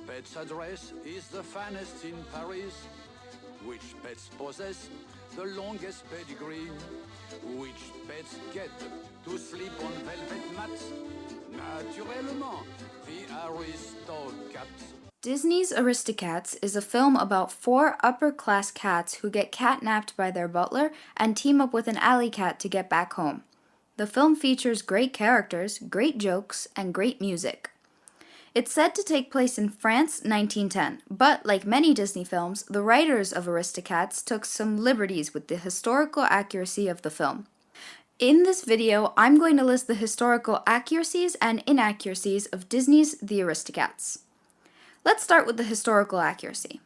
pet's address is the finest in Paris? Which pets possess the longest pedigree? Which pets get to sleep on velvet mats? Naturellement, the Aristocats. Disney's Aristocats is a film about 4 upper-class cats who get catnapped by their butler and team up with an alley cat to get back home. The film features great characters, great jokes, and great music. It's said to take place in France 1910, but like many Disney films, the writers of Aristocats took some liberties with the historical accuracy of the film. In this video, I'm going to list the historical accuracies and inaccuracies of Disney's The Aristocats. Let's start with the historical accuracy.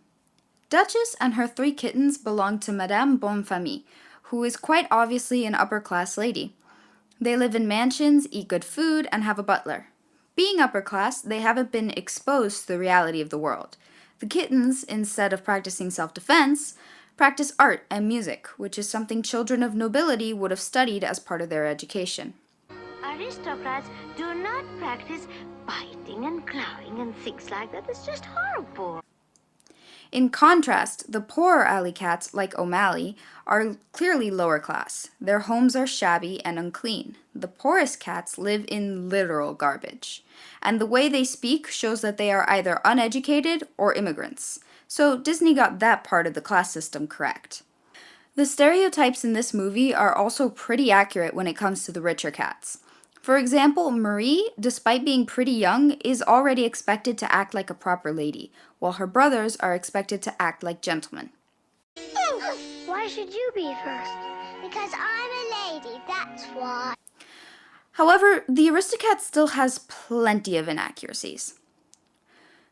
Duchess and her 3 kittens belong to Madame Bonfamille, who is quite obviously an upper-class lady. They live in mansions, eat good food, and have a butler. Being upper-class, they haven't been exposed to the reality of the world. The kittens, instead of practicing self-defense, practice art and music, which is something children of nobility would have studied as part of their education. Aristocrats do not practice biting and clawing and things like that. It's just horrible. In contrast, the poorer alley cats, like O'Malley, are clearly lower class. Their homes are shabby and unclean. The poorest cats live in literal garbage. And the way they speak shows that they are either uneducated or immigrants. So Disney got that part of the class system correct. The stereotypes in this movie are also pretty accurate when it comes to the richer cats. For example, Marie, despite being pretty young, is already expected to act like a proper lady, while her brothers are expected to act like gentlemen. Why should you be first? Because I'm a lady, that's why. However, the Aristocats still has plenty of inaccuracies.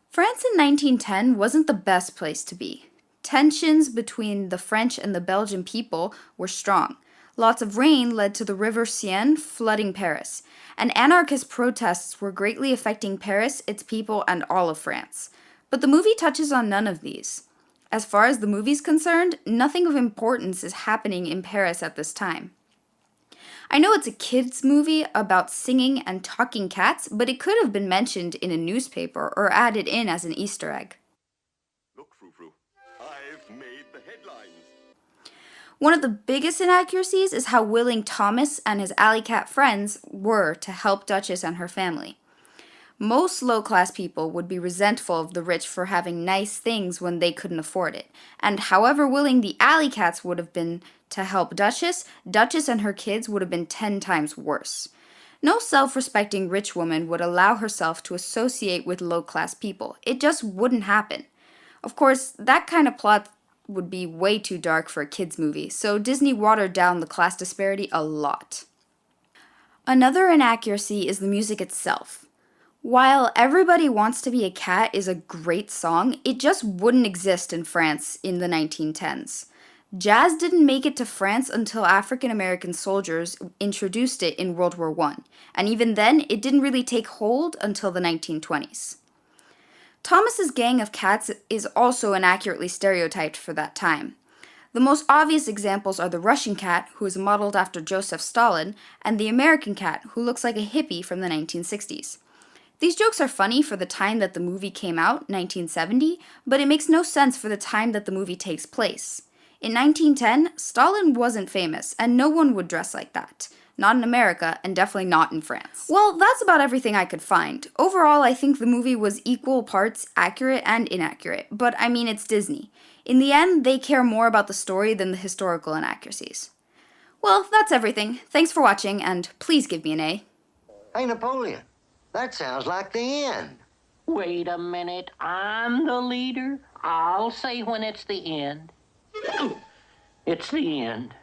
France in 1910 wasn't the best place to be. Tensions between the French and the Belgian people were strong. Lots of rain led to the River Seine flooding Paris, and anarchist protests were greatly affecting Paris, its people, and all of France. But the movie touches on none of these. As far as the movie's concerned, nothing of importance is happening in Paris at this time. I know it's a kids' movie about singing and talking cats, but it could have been mentioned in a newspaper or added in as an Easter egg. Look, Frou-Frou, I've made the headlines. One of the biggest inaccuracies is how willing Thomas and his alley cat friends were to help Duchess and her family. Most low-class people would be resentful of the rich for having nice things when they couldn't afford it, and however willing the alley cats would have been to help Duchess, Duchess and her kids would have been 10 times worse. No self-respecting rich woman would allow herself to associate with low-class people. It just wouldn't happen. Of course, that kind of plot would be way too dark for a kids' movie, so Disney watered down the class disparity a lot. Another inaccuracy is the music itself. While Everybody Wants to Be a Cat is a great song, it just wouldn't exist in France in the 1910s. Jazz didn't make it to France until African American soldiers introduced it in World War I, and even then, it didn't really take hold until the 1920s. Thomas's gang of cats is also inaccurately stereotyped for that time. The most obvious examples are the Russian cat, who is modeled after Joseph Stalin, and the American cat, who looks like a hippie from the 1960s. These jokes are funny for the time that the movie came out, 1970, but it makes no sense for the time that the movie takes place. In 1910, Stalin wasn't famous, and no one would dress like that. Not in America, and definitely not in France. Well, that's about everything I could find. Overall, I think the movie was equal parts accurate and inaccurate, but I mean, it's Disney. In the end, they care more about the story than the historical inaccuracies. Well, that's everything. Thanks for watching, and please give me an A. Hey, Napoleon, that sounds like the end. Wait a minute, I'm the leader. I'll say when it's the end. It's the end.